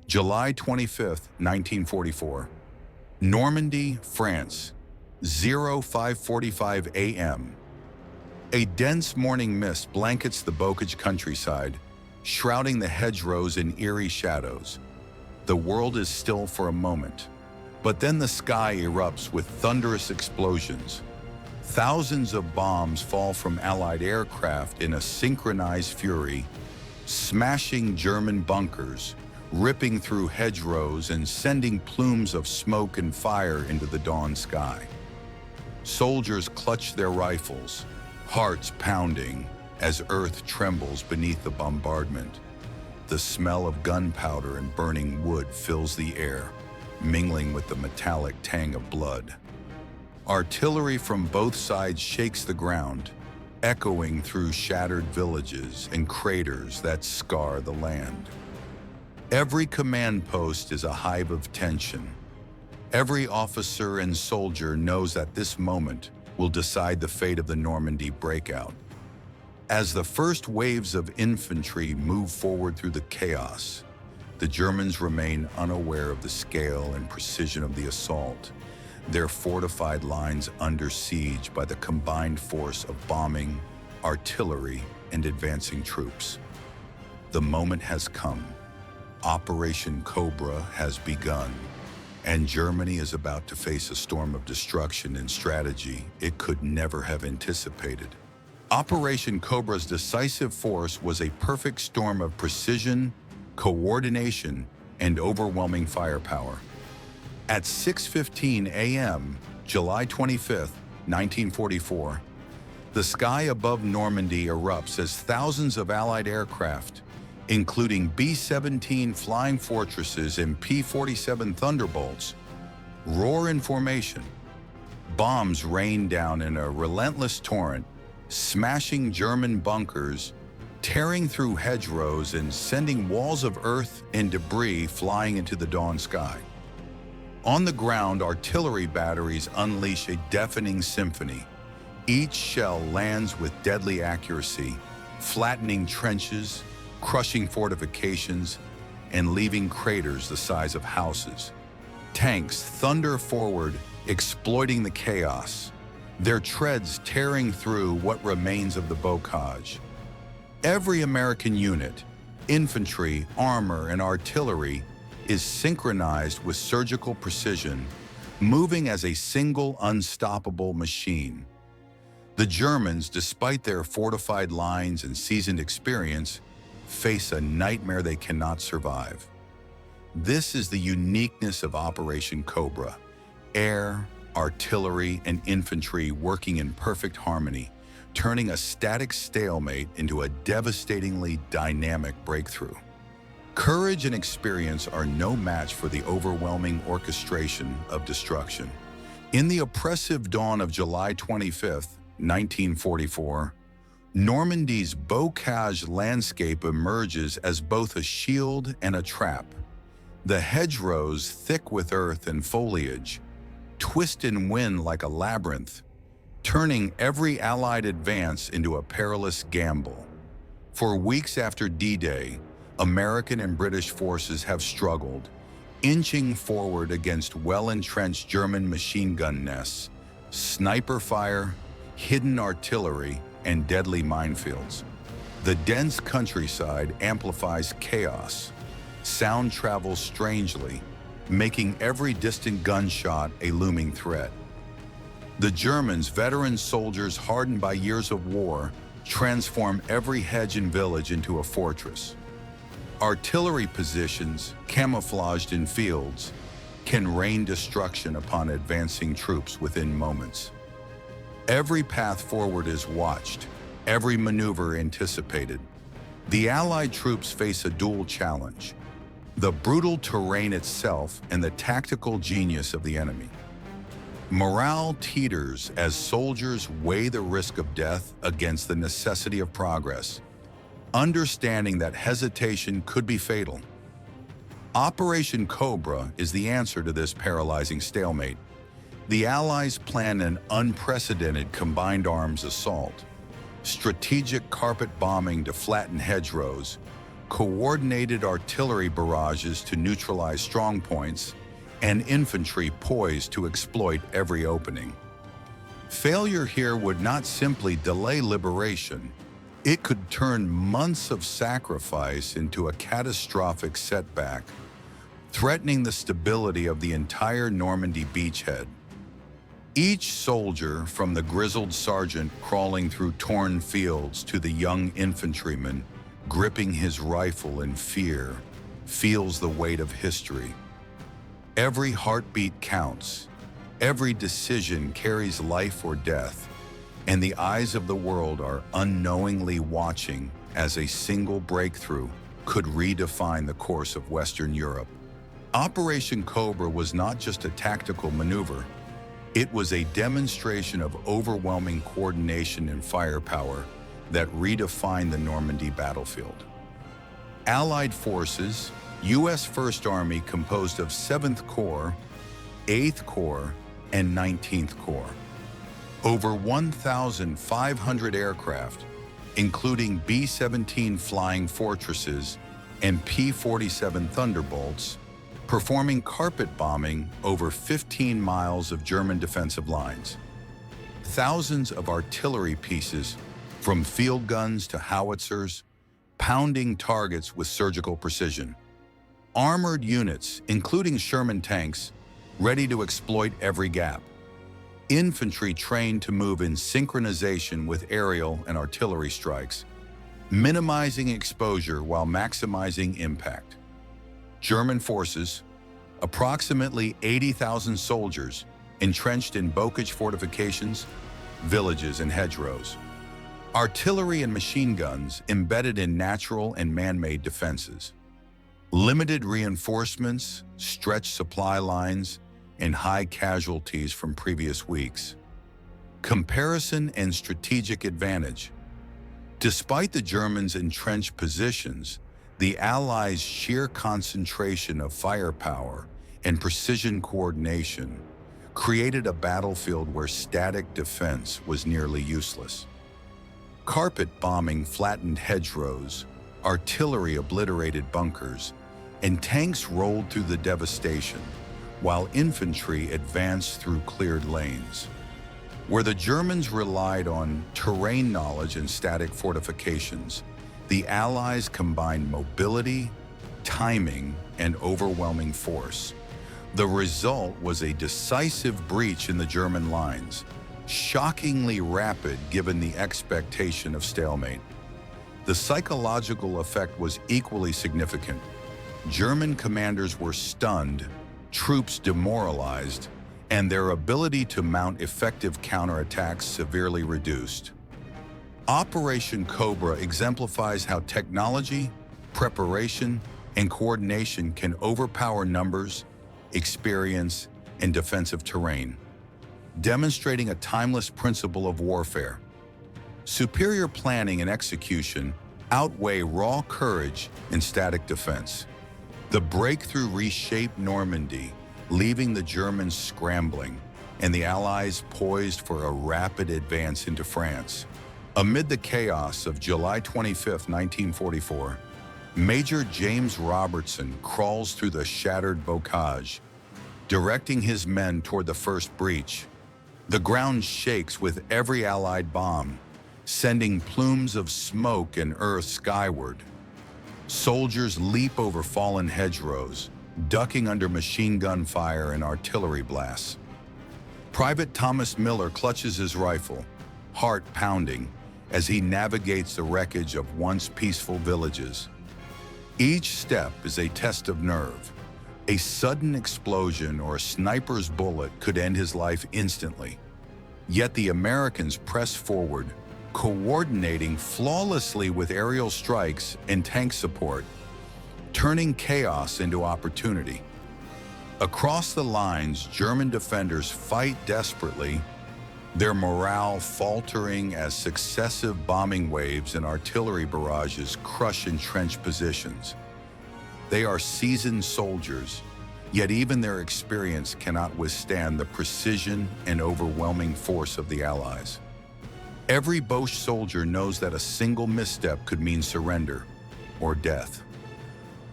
July 25th, 1944. Normandy, France, 05:45 a.m. A dense morning mist blankets the bocage countryside, shrouding the hedgerows in eerie shadows. The world is still for a moment, but then the sky erupts with thunderous explosions. Thousands of bombs fall from Allied aircraft in a synchronized fury, smashing German bunkers, ripping through hedgerows and sending plumes of smoke and fire into the dawn sky. Soldiers clutch their rifles, hearts pounding as earth trembles beneath the bombardment. The smell of gunpowder and burning wood fills the air, mingling with the metallic tang of blood. Artillery from both sides shakes the ground, echoing through shattered villages and craters that scar the land. Every command post is a hive of tension. Every officer and soldier knows that this moment will decide the fate of the Normandy breakout. As the first waves of infantry move forward through the chaos, the Germans remain unaware of the scale and precision of the assault, their fortified lines under siege by the combined force of bombing, artillery, and advancing troops. The moment has come. Operation Cobra has begun, and Germany is about to face a storm of destruction and strategy it could never have anticipated. Operation Cobra's decisive force was a perfect storm of precision, coordination, and overwhelming firepower. At 6:15 a.m., July 25, 1944, the sky above Normandy erupts as thousands of Allied aircraft, including B-17 Flying Fortresses and P-47 Thunderbolts, roar in formation. Bombs rain down in a relentless torrent, smashing German bunkers, tearing through hedgerows and sending walls of earth and debris flying into the dawn sky. On the ground, artillery batteries unleash a deafening symphony. Each shell lands with deadly accuracy, flattening trenches, crushing fortifications, and leaving craters the size of houses. Tanks thunder forward, exploiting the chaos, their treads tearing through what remains of the bocage. Every American unit, infantry, armor, and artillery, is synchronized with surgical precision, moving as a single unstoppable machine. The Germans, despite their fortified lines and seasoned experience, face a nightmare they cannot survive. This is the uniqueness of Operation Cobra: air, artillery, and infantry working in perfect harmony, turning a static stalemate into a devastatingly dynamic breakthrough. Courage and experience are no match for the overwhelming orchestration of destruction. In the oppressive dawn of July 25th, 1944, Normandy's bocage landscape emerges as both a shield and a trap. The hedgerows, thick with earth and foliage, twist and wind like a labyrinth, turning every Allied advance into a perilous gamble. For weeks after D-Day, American and British forces have struggled, inching forward against well-entrenched German machine gun nests, sniper fire, hidden artillery, and deadly minefields. The dense countryside amplifies chaos. Sound travels strangely, making every distant gunshot a looming threat. The Germans, veteran soldiers hardened by years of war, transform every hedge and village into a fortress. Artillery positions, camouflaged in fields, can rain destruction upon advancing troops within moments. Every path forward is watched, every maneuver anticipated. The Allied troops face a dual challenge: the brutal terrain itself and the tactical genius of the enemy. Morale teeters as soldiers weigh the risk of death against the necessity of progress, understanding that hesitation could be fatal. Operation Cobra is the answer to this paralyzing stalemate. The Allies plan an unprecedented combined arms assault: strategic carpet bombing to flatten hedgerows, coordinated artillery barrages to neutralize strongpoints, and infantry poised to exploit every opening. Failure here would not simply delay liberation, it could turn months of sacrifice into a catastrophic setback, threatening the stability of the entire Normandy beachhead. Each soldier, from the grizzled sergeant crawling through torn fields to the young infantryman gripping his rifle in fear, feels the weight of history. Every heartbeat counts, every decision carries life or death, and the eyes of the world are unknowingly watching as a single breakthrough could redefine the course of Western Europe. Operation Cobra was not just a tactical maneuver, it was a demonstration of overwhelming coordination and firepower that redefined the Normandy battlefield. Allied forces, U.S. First Army composed of 7th Corps, 8th Corps, and 19th Corps. Over 1,500 aircraft, including B-17 Flying Fortresses and P-47 Thunderbolts, performing carpet bombing over 15 miles of German defensive lines. Thousands of artillery pieces, from field guns to howitzers, pounding targets with surgical precision. Armored units, including Sherman tanks, ready to exploit every gap. Infantry trained to move in synchronization with aerial and artillery strikes, minimizing exposure while maximizing impact. German forces, approximately 80,000 soldiers, entrenched in bocage fortifications, villages, and hedgerows. Artillery and machine guns embedded in natural and man-made defenses. Limited reinforcements, stretched supply lines, and high casualties from previous weeks. Comparison and strategic advantage. Despite the Germans' entrenched positions, the Allies' sheer concentration of firepower and precision coordination created a battlefield where static defense was nearly useless. Carpet bombing flattened hedgerows, artillery obliterated bunkers, and tanks rolled through the devastation, while infantry advanced through cleared lanes. Where the Germans relied on terrain knowledge and static fortifications, the Allies combined mobility, timing, and overwhelming force. The result was a decisive breach in the German lines, shockingly rapid given the expectation of stalemate. The psychological effect was equally significant. German commanders were stunned, troops demoralized, and their ability to mount effective counterattacks severely reduced. Operation Cobra exemplifies how technology, preparation, and coordination can overpower numbers, experience, and defensive terrain, demonstrating a timeless principle of warfare. Superior planning and execution outweigh raw courage and static defense. The breakthrough reshaped Normandy, leaving the Germans scrambling and the Allies poised for a rapid advance into France. Amid the chaos of July 25, 1944, Major James Robertson crawls through the shattered bocage, directing his men toward the first breach. The ground shakes with every Allied bomb, sending plumes of smoke and earth skyward. Soldiers leap over fallen hedgerows, ducking under machine gun fire and artillery blasts. Private Thomas Miller clutches his rifle, heart pounding, as he navigates the wreckage of once peaceful villages. Each step is a test of nerve. A sudden explosion or a sniper's bullet could end his life instantly. Yet the Americans press forward, coordinating flawlessly with aerial strikes and tank support, turning chaos into opportunity. Across the lines, German defenders fight desperately, their morale faltering as successive bombing waves and artillery barrages crush entrenched positions. They are seasoned soldiers, yet even their experience cannot withstand the precision and overwhelming force of the Allies. Every Boche soldier knows that a single misstep could mean surrender or death.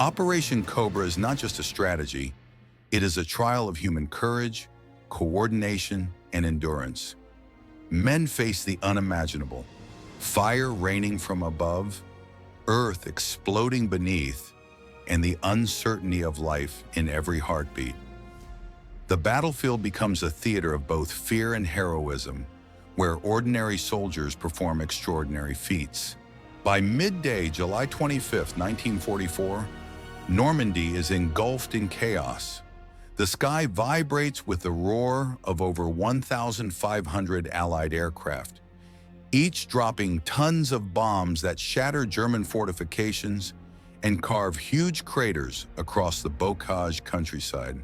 Operation Cobra is not just a strategy, it is a trial of human courage, coordination, and endurance. Men face the unimaginable, fire raining from above, earth exploding beneath, and the uncertainty of life in every heartbeat. The battlefield becomes a theater of both fear and heroism, where ordinary soldiers perform extraordinary feats. By midday, July 25, 1944, Normandy is engulfed in chaos. The sky vibrates with the roar of over 1,500 Allied aircraft, each dropping tons of bombs that shatter German fortifications and carve huge craters across the bocage countryside.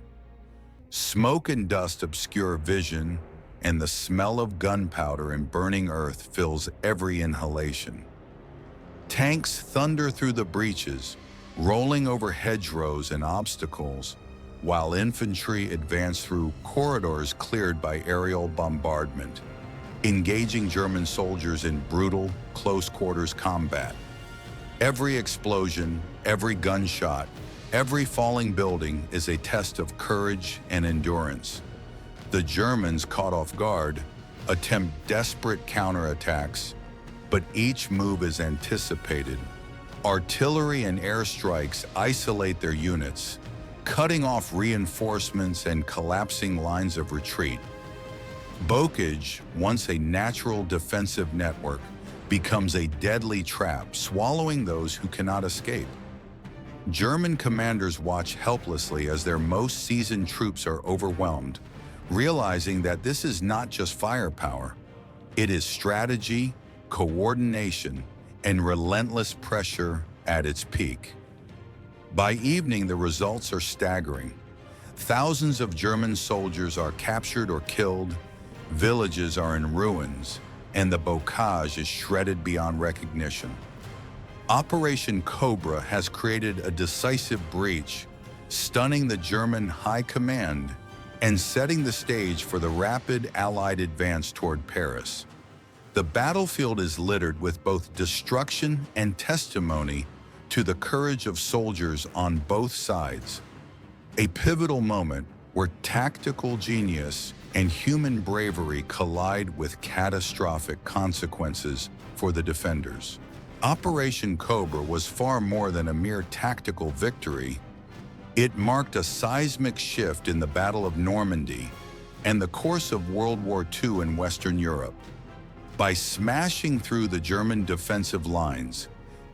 Smoke and dust obscure vision, and the smell of gunpowder and burning earth fills every inhalation. Tanks thunder through the breaches, rolling over hedgerows and obstacles, while infantry advance through corridors cleared by aerial bombardment, engaging German soldiers in brutal, close-quarters combat. Every explosion, every gunshot, every falling building is a test of courage and endurance. The Germans, caught off guard, attempt desperate counterattacks, but each move is anticipated. Artillery and airstrikes isolate their units, cutting off reinforcements and collapsing lines of retreat. Bocage, once a natural defensive network, becomes a deadly trap, swallowing those who cannot escape. German commanders watch helplessly as their most seasoned troops are overwhelmed, realizing that this is not just firepower. It is strategy, coordination, and relentless pressure at its peak. By evening, the results are staggering. Thousands of German soldiers are captured or killed, villages are in ruins, and the bocage is shredded beyond recognition. Operation Cobra has created a decisive breach, stunning the German high command and setting the stage for the rapid Allied advance toward Paris. The battlefield is littered with both destruction and testimony to the courage of soldiers on both sides. A pivotal moment where tactical genius and human bravery collide with catastrophic consequences for the defenders. Operation Cobra was far more than a mere tactical victory. It marked a seismic shift in the Battle of Normandy and the course of World War II in Western Europe. By smashing through the German defensive lines,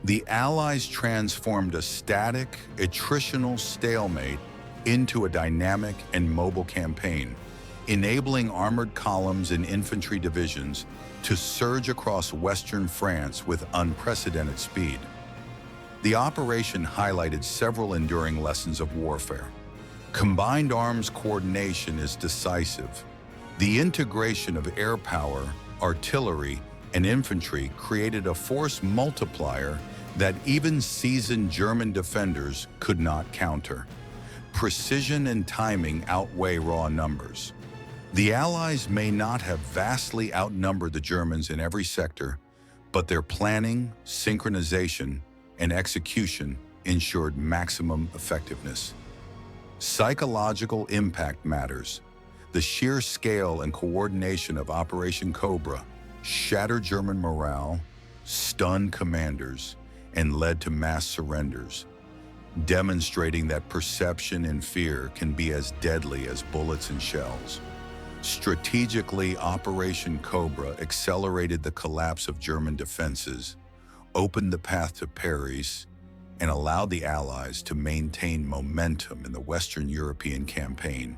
the Allies transformed a static, attritional stalemate into a dynamic and mobile campaign, enabling armored columns and infantry divisions to surge across Western France with unprecedented speed. The operation highlighted several enduring lessons of warfare. Combined arms coordination is decisive. The integration of air power, artillery, and infantry created a force multiplier that even seasoned German defenders could not counter. Precision and timing outweigh raw numbers. The Allies may not have vastly outnumbered the Germans in every sector, but their planning, synchronization, and execution ensured maximum effectiveness. Psychological impact matters. The sheer scale and coordination of Operation Cobra shattered German morale, stunned commanders, and led to mass surrenders, demonstrating that perception and fear can be as deadly as bullets and shells. Strategically, Operation Cobra accelerated the collapse of German defenses, opened the path to Paris, and allowed the Allies to maintain momentum in the Western European campaign.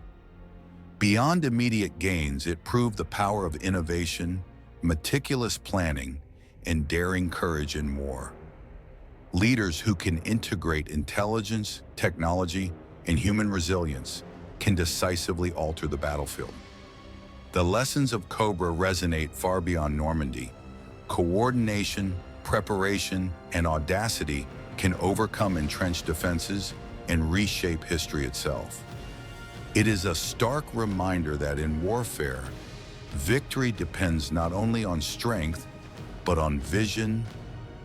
Beyond immediate gains, it proved the power of innovation, meticulous planning, and daring courage in war. Leaders who can integrate intelligence, technology, and human resilience can decisively alter the battlefield. The lessons of Cobra resonate far beyond Normandy. Coordination, preparation, and audacity can overcome entrenched defenses and reshape history itself. It is a stark reminder that in warfare, victory depends not only on strength, but on vision,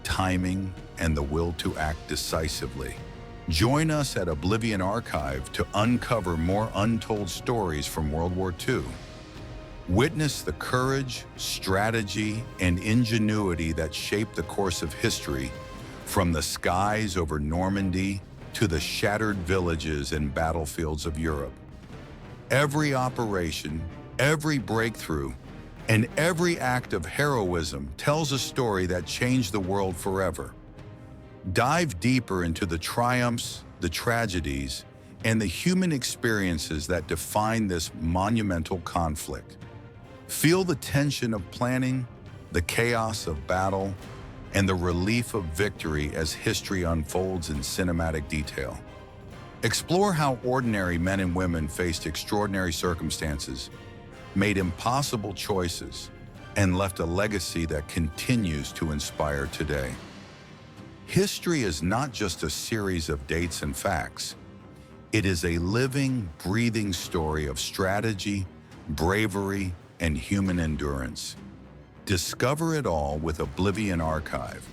timing, and the will to act decisively. Join us at Oblivion Archive to uncover more untold stories from World War II. Witness the courage, strategy, and ingenuity that shaped the course of history, from the skies over Normandy to the shattered villages and battlefields of Europe. Every operation, every breakthrough, and every act of heroism tells a story that changed the world forever. Dive deeper into the triumphs, the tragedies, and the human experiences that define this monumental conflict. Feel the tension of planning, the chaos of battle, and the relief of victory as history unfolds in cinematic detail. Explore how ordinary men and women faced extraordinary circumstances, made impossible choices, and left a legacy that continues to inspire today. History is not just a series of dates and facts. It is a living, breathing story of strategy, bravery, and human endurance. Discover it all with Oblivion Archive,